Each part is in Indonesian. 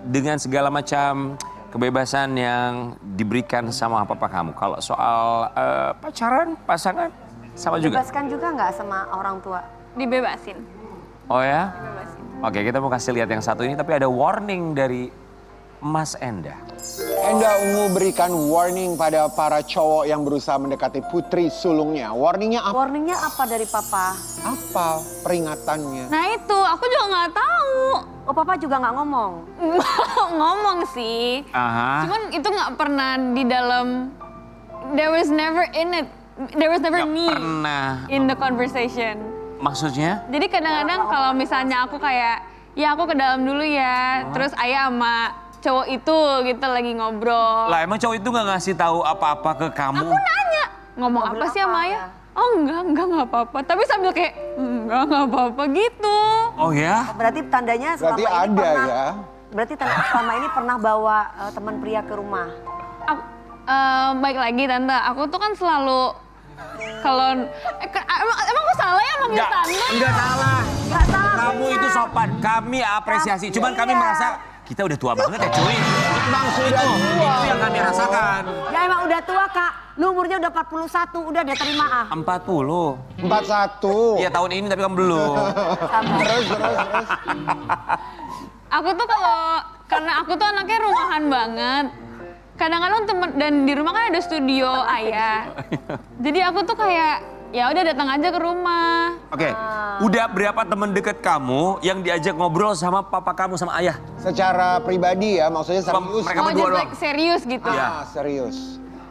dengan segala macam kebebasan yang diberikan sama papa kamu. Kalau soal pacaran, pasangan, sama juga? Dibebaskan juga nggak sama orang tua? Dibebasin. Oh ya? Dibebasin. Oke, kita mau kasih lihat yang satu ini, tapi ada warning dari Mas Enda. Enda Ungu berikan warning pada para cowok yang berusaha mendekati putri sulungnya. Warningnya apa? Warningnya apa dari papa? Apa peringatannya? Nah itu, aku juga nggak tahu. Oh papa juga nggak ngomong? Ngomong sih. Aha. Cuman itu nggak pernah di dalam, there was never in it. There was never Nggak me pernah. in the conversation. Maksudnya? Jadi kadang-kadang kalau misalnya aku kayak, ya aku ke dalam dulu ya. Terus ayah sama cowok itu gitu lagi ngobrol. Lah emang cowok itu nggak ngasih tahu apa-apa ke kamu? Aku nanya, ngomong Ngobrol apa sih sama apa, ayah? ya? Oh enggak apa-apa. Tapi sambil kayak, enggak apa-apa gitu. Oh ya? Berarti tandanya selama Berarti ini ada pernah, ya? Berarti selama ini pernah bawa teman pria ke rumah? Baik lagi tante, aku tuh kan selalu kalau emang aku salah ya manggil tante? Enggak salah. Nggak salah. Kamu itu sopan, kami apresiasi. Cuman kami Iya. merasa kita udah tua banget ya cuy. Emang sudah tua. Itu yang kami rasakan. Ya emang udah tua kak, lu umurnya udah 41, udah dia terima ah. 40. 41. Iya tahun ini tapi kan belum. Terus. Aku tuh karena aku tuh anaknya rumahan banget. Kadang-kadang temen, dan di rumah kan ada studio ayah. Jadi aku tuh kayak, ya udah datang aja ke rumah. Oke, udah berapa teman dekat kamu yang diajak ngobrol sama papa kamu sama ayah? Secara pribadi ya, maksudnya serius. Mereka Oh berdua just doang? like serius gitu. Iya. Serius.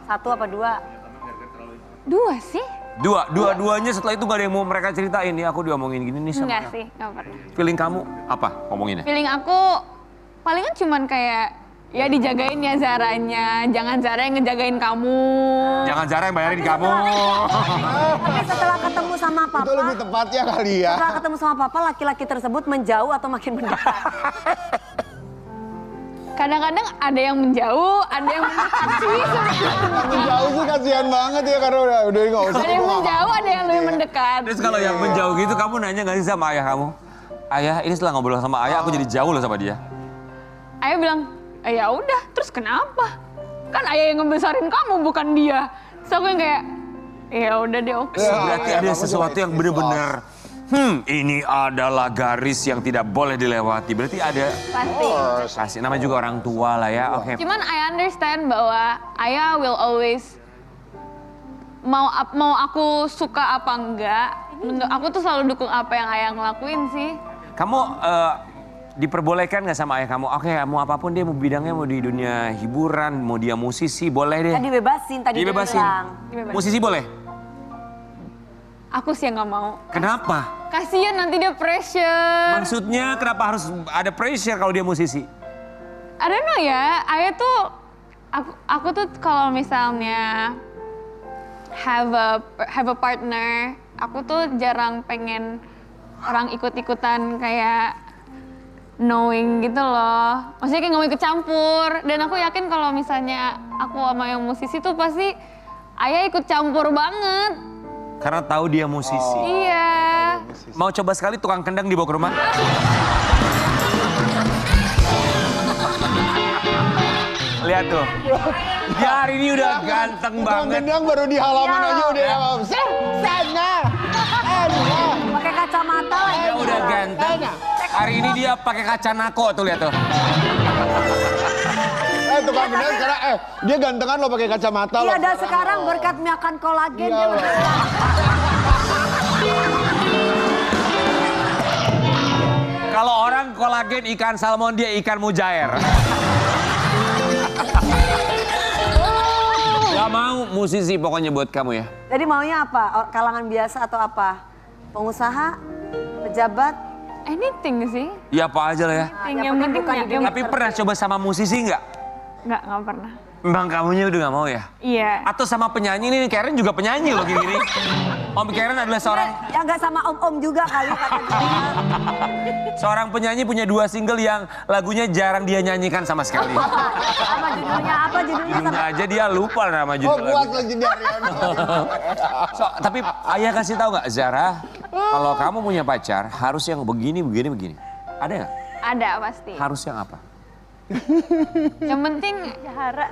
1 apa 2? 2 sih? Dua-duanya setelah itu gak ada yang mau mereka ceritain nih aku diomongin gini nih sama Enggak ayah. sih, enggak pernah. Feeling kamu apa ngomonginnya? Feeling aku palingan cuman kayak, ya dijagain ya Zaranya, jangan Zara yang ngejagain kamu. Jangan Zara yang bayarin kamu. Tapi setelah ketemu sama papa, Itu lebih tepatnya kali ya. setelah ketemu sama papa, laki-laki tersebut menjauh atau makin mendekat? Kadang-kadang ada yang menjauh, ada yang mendekat sih sebenarnya. Menjauh sih kasihan banget ya karena udah nggak usah. Ada yang menjauh, ada yang lebih mendekat. Terus kalau yang menjauh gitu kamu nanya gak sih sama ayah kamu? Ayah ini setelah ngobrol sama ayah aku jadi jauh loh sama dia. Ayah bilang, ya udah, terus kenapa? Kan ayah yang ngebesarin kamu, bukan dia. Terus aku yang kayak, ya udah deh oke. Berarti ayah ada kamu sesuatu juga yang ikhlas. bener-bener ini adalah garis yang tidak boleh dilewati. Berarti ada Pasti. kasih namanya juga orang tua lah ya. Oke. Cuman I understand bahwa ayah will always mau aku suka apa enggak, aku tuh selalu dukung apa yang ayah ngelakuin sih. Kamu diperbolehkan nggak sama ayah kamu? Oke, mau apapun dia mau bidangnya mau di dunia hiburan, mau dia musisi boleh deh. Kan dibebasin tadi dia Dibebasin. bilang. Dibebasin. Musisi boleh? Aku sih yang nggak mau. Kenapa? Kasian nanti dia pressure. Maksudnya kenapa harus ada pressure kalau dia musisi? I don't know ya, ayah tuh, aku tuh kalau misalnya have a partner, aku tuh jarang pengen orang ikut-ikutan kayak knowing gitu loh. Maksudnya kayak nggak mau ikut campur. Dan aku yakin kalau misalnya aku sama yang musisi tuh pasti ayah ikut campur banget. Karena tahu dia musisi. Iya. Mau coba sekali tukang kendang dibawa ke rumah? Lihat tuh. Dia hari ini udah ganteng Tukang banget. gendang baru di halaman Iya. aja udah ya. Sana. Pakai kacamata lagi. Dia udah ganteng. Hari ini dia pakai kaca nako tuh lihat tuh. Tukang gendang sekarang dia gantengan lo pakai kacamata Iya, loh. dan sekarang berkat makan kolagen Iya dia loh. udah. Kalau orang kolagen ikan salmon dia ikan mujair. Gak mau musisi pokoknya buat kamu ya. Jadi maunya apa? Kalangan biasa atau apa? Pengusaha? Pejabat? Anything sih. Ya apa aja lah ya. Yang penting bukan di yang Tapi pernah coba sama musisi nggak? nggak pernah. Bang kamunya udah gak mau ya? Iya. Atau sama penyanyi nih, Karen juga penyanyi loh gini-gini. Om Karen adalah seorang Ya nggak sama om-om juga kali kata dia. seorang penyanyi punya 2 single yang lagunya jarang dia nyanyikan sama sekali. Apa judulnya? Apa judulnya? Judulnya aja dia lupa nama Oh judul buat lagu. legendarian. Tapi ayah kasih tahu nggak Zara, kalau kamu punya pacar harus yang begini, begini, begini. Ada nggak? Ada pasti. Harus yang apa? Yang penting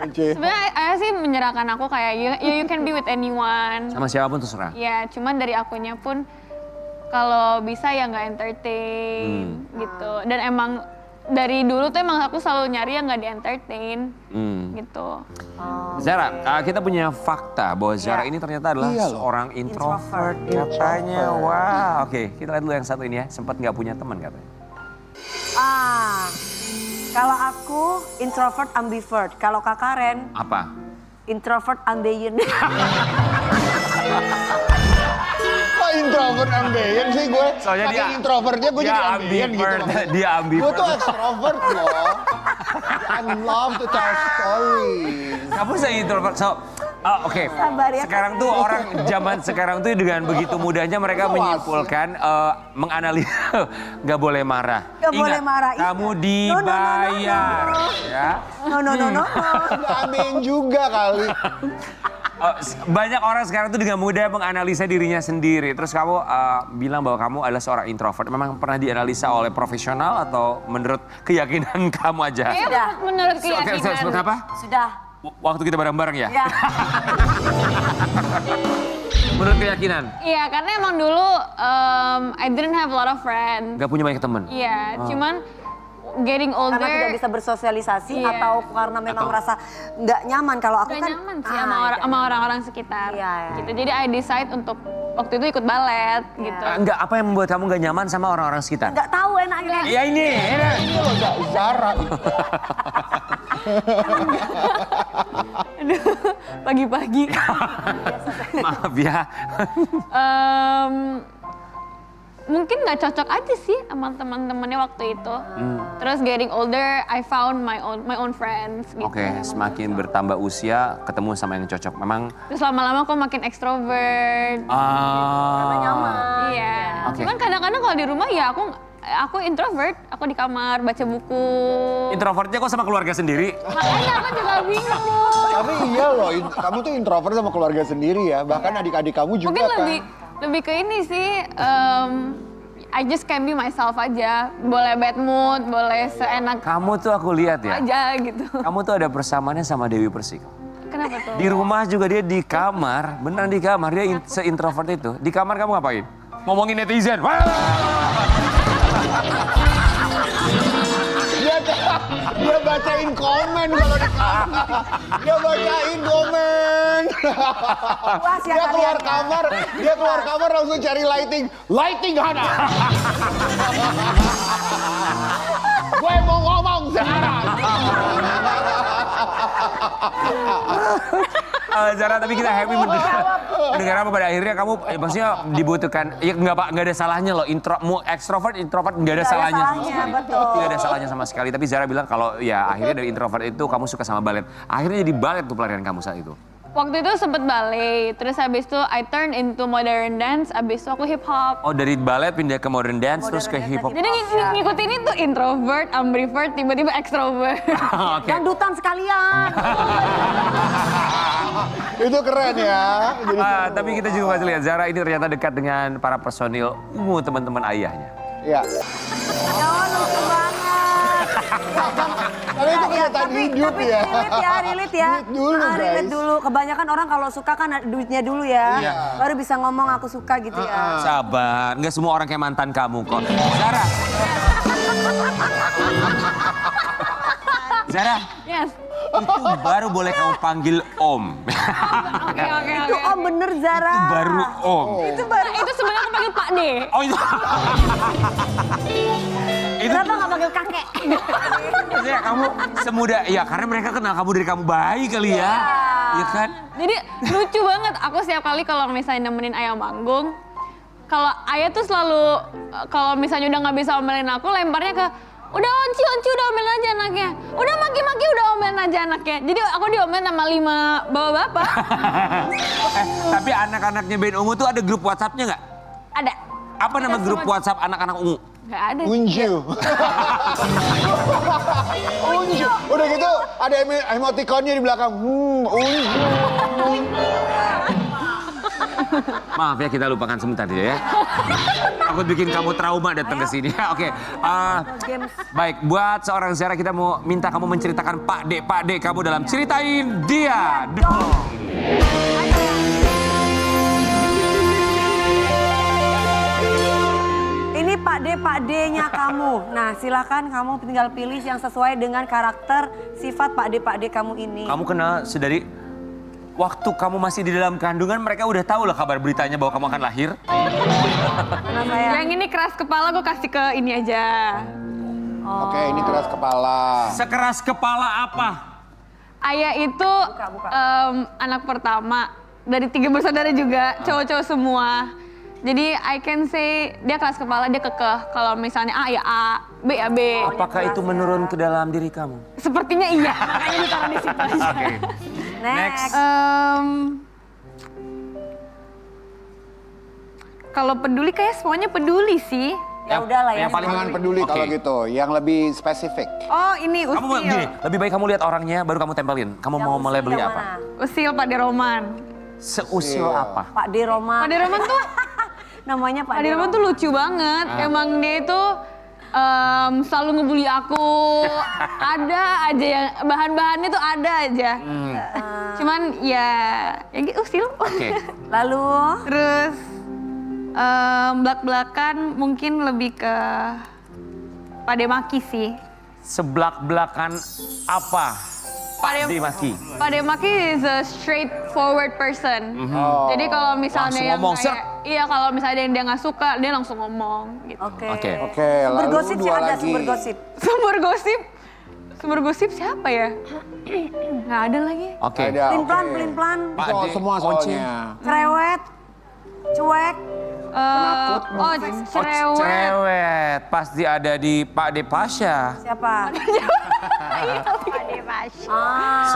sebenarnya ayah sih menyerahkan aku kayak you can be with anyone. Sama siapapun terserah. Ya, cuman dari akunya pun kalau bisa ya nggak entertain gitu. Dan emang dari dulu tuh emang aku selalu nyari yang nggak di entertain gitu. Zara, kita punya fakta bahwa Zara ini ternyata adalah seorang introvert katanya. Wah, oke, kita lihat dulu yang satu ini ya. Sempat nggak punya teman katanya. Kalau aku introvert ambivert. Kalau Kak Karen Apa? introvert ambeien. Kok introvert ambeien sih gue? Soalnya Saking dia- introvertnya gue dia jadi ambeien gitu. ambivert, dia ambivert. Gue tuh extrovert loh. I love to tell stories. Kamu se-introvert, oke. Sabar ya, Sekarang tuh orang zaman sekarang tuh dengan begitu mudahnya mereka menyimpulkan, menganalisa, nggak boleh marah. Nggak boleh Ingat, marah, kamu iya. dibayar, ya. No. Udah ambeien juga kali. Banyak orang sekarang tuh dengan mudah menganalisa dirinya sendiri. Terus kamu bilang bahwa kamu adalah seorang introvert. Memang pernah dianalisa oleh profesional atau menurut keyakinan kamu aja? Kayaknya menurut Oke, keyakinan. seperti apa? Sudah. Waktu kita bareng-bareng ya? Ya. Menurut keyakinan? Iya, karena emang dulu I didn't have a lot of friends. Gak punya banyak teman? Iya, cuman getting older. Karena tidak bisa bersosialisasi Iya. atau karena memang merasa nggak nyaman. Kalau aku Gak kan nyaman sih sama orang-orang sekitar. Iya, iya. Gitu. Jadi I decide untuk waktu itu ikut balet gitu. Enggak, apa yang membuat kamu gak nyaman sama orang-orang sekitar? nggak tahu enaknya. Ya ini, enak. Ini loh Zara. Aduh, pagi-pagi. Maaf ya. Mungkin nggak cocok aja sih sama teman-temannya waktu itu. Terus getting older, I found my own friends. Gitu. Oke, semakin bertambah usia, ketemu sama yang cocok. Memang. Terus lama-lama aku makin extrovert. Karena nyaman. Iya. Oke. Cuman kadang-kadang kalau di rumah ya aku introvert. Aku di kamar baca buku. Introvertnya kok sama keluarga sendiri? Makanya aku juga bingung. Tapi iya loh, kamu tuh introvert sama keluarga sendiri ya. Bahkan adik-adik kamu juga Mungkin kan. lebih ke ini sih. I just can be myself aja. Boleh bad mood, boleh seenak Kamu tuh aku lihat ya. aja gitu. Kamu tuh ada persamaannya sama Dewi Persik. Kenapa tuh? Di rumah juga dia di kamar, beneran di kamar. Dia se-introvert itu. Di kamar kamu ngapain? Ngomongin netizen. Wah! Dia bacain komen kalau di kamar. Dia bacain komen. Puas ya Dia keluar kalian ya. kamar, dia keluar kamar langsung cari lighting. Lighting Hana. Gue mau ngomong sekarang. Zara, tapi kita happy mendengar apa pada akhirnya kamu, maksudnya dibutuhkan, ya nggak ada salahnya loh, extrovert, introvert nggak ada salahnya sama sekali. betul. Tidak ada salahnya sama sekali, tapi Zara bilang kalau ya akhirnya dari introvert itu kamu suka sama balet. Akhirnya jadi balet tuh pelarian kamu saat itu. Waktu itu sempet ballet, terus habis itu I turn into modern dance, habis itu aku hip hop. Oh, dari balet pindah ke modern dance, terus ke hip hop. Jadi ngikutin itu introvert, ambivert, tiba-tiba extrovert. Oke. Dangdutan sekalian. Itu keren ya. Jadi Tapi kita juga masih lihat Zara ini ternyata dekat dengan para personil ungu teman-teman ayahnya. ya. Oh, lucu banget. Tapi itu kenyataan hidup ya. Relate ya. Relate dulu, Relate guys. dulu. Kebanyakan orang kalau suka kan ada duitnya dulu ya. Iya. Baru bisa ngomong aku suka gitu ya. Sabar, nggak semua orang kayak mantan kamu kok. Zara, Yes. itu baru boleh kamu panggil Om. Oke. Itu om bener Zara. Itu baru Om. Itu baru. Itu sebenarnya aku panggil Pak D. Oh itu. Itu Kenapa nggak panggil kakek? maksudnya kamu semudah, ya karena mereka kenal kamu dari kamu bayi kali ya. Iya kan? Jadi lucu banget. Aku setiap kali kalau misalnya nemenin ayah manggung, kalau ayah tuh selalu kalau misalnya udah nggak bisa omelin aku, lemparnya ke udah Onci udah omelin aja anaknya. Udah Maki udah omelin aja anaknya. Jadi aku diomelin sama 5 bapak-bapak. Tapi anak-anaknya Band Ungu tuh ada grup WhatsApp-nya nggak? Ada. Apa nama grup WhatsApp anak-anak Ungu? Nggak ada. Unju. Unju. Udah gitu ada emoticonnya di belakang. Unju. Maaf ya kita lupakan sebentar ya. takut bikin kamu trauma datang ke sini. Oke. Games. Baik, buat seorang Zara kita mau minta kamu menceritakan Pak Dek kamu dalam Ceritain Dia Dong. Ini Pak D-nya kamu. Nah, silakan kamu tinggal pilih yang sesuai dengan karakter sifat Pak D kamu ini. Kamu kenal sedari waktu kamu masih di dalam kandungan mereka udah tahu lah kabar beritanya bahwa kamu akan lahir. Mana saya? Yang ini keras kepala gue kasih ke ini aja. Oke, ini keras kepala. Sekeras kepala apa? Ayah itu buka. anak pertama dari 3 bersaudara juga, cowok-cowok semua. Jadi I can say dia keras kepala, dia kekeh. Kalau misalnya A ya A, B ya B. Apakah itu menurun ke dalam diri kamu? Sepertinya iya, makanya ditaruh di situ aja. Oke. Next. Kalau peduli kayak semuanya peduli sih. Ya udahlah ya. Yang paling Jangan peduli Oke. kalau gitu, yang lebih spesifik. Oh ini Kamu mau Usil. gini, lebih baik kamu lihat orangnya baru kamu tempelin. Kamu Yang mau usil melebeli yang apa? mana? Usil Pak De Roman. Seusil Iya. apa? Pak D Roman. Pak De Roman tuh, Namanya Pak Pak De Roman tuh lucu banget. Emang dia itu selalu ngebully aku. Ada aja yang bahan-bahannya tuh ada aja. Cuman ya gitu Usil. Oke. Lalu Terus belak-belakan mungkin lebih ke Pak De Maki sih. Sebelak-belakan apa? Pak Pada- Dimaki. Pak De Maki is a straightforward person. Oh. Jadi kalau misalnya Langsung yang ngomong, kayak, iya kalau misalnya yang dia nggak suka, dia langsung ngomong gitu. oke. Oke. Oke, Sumber lalu gosip sih dua ada lagi. sumber gosip. Sumber gosip siapa ya? Nggak ada lagi. Oke. Ada, Pelin-pelan, oke. pelin-pelan. Pak Soal D, semua Onci. soalnya. Cerewet. Cuek. Penakut Oh, mungkin. cerewet. Cerewet. Pasti ada di Pak De Pasha. Siapa?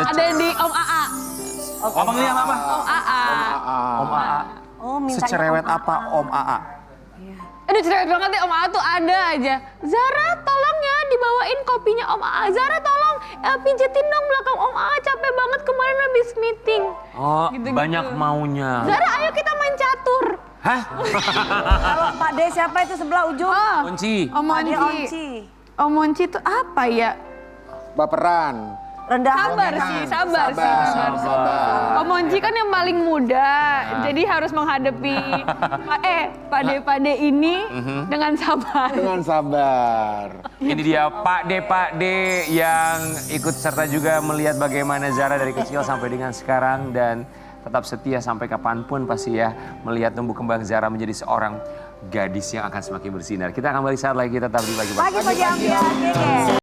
Ada di Om AA. Ngomong lihat apa? Om AA. Om AA. Oh, minta Secerewet apa Om AA? Aduh cerewet banget deh Om AA tuh ada aja. Zara tolong ya dibawain kopinya Om AA. Zara tolong pijetin dong belakang Om AA. Capek banget kemarin habis meeting. Oh, Gitu-gitu. banyak maunya. Zara ayo kita main catur. Hah? Kalau Pak D siapa itu sebelah ujung? Oh, Kunci. Om Pak D Monci. Onci. Om Monci tuh apa ya? Baperan. Rendah Sabar hati. sih, sabar sih. Sabar. Om Monci kan yang paling muda, jadi harus menghadapi Pak De ini dengan sabar. Dengan sabar. Ini dia Pak D yang ikut serta juga melihat bagaimana Zara dari kecil sampai dengan sekarang dan tetap setia sampai kapanpun pasti ya melihat tumbuh kembang Zara menjadi seorang gadis yang akan semakin bersinar. Kita akan balik saat lagi tetap di Pagi-Pagi. Pagi-pagi ambiar, gege.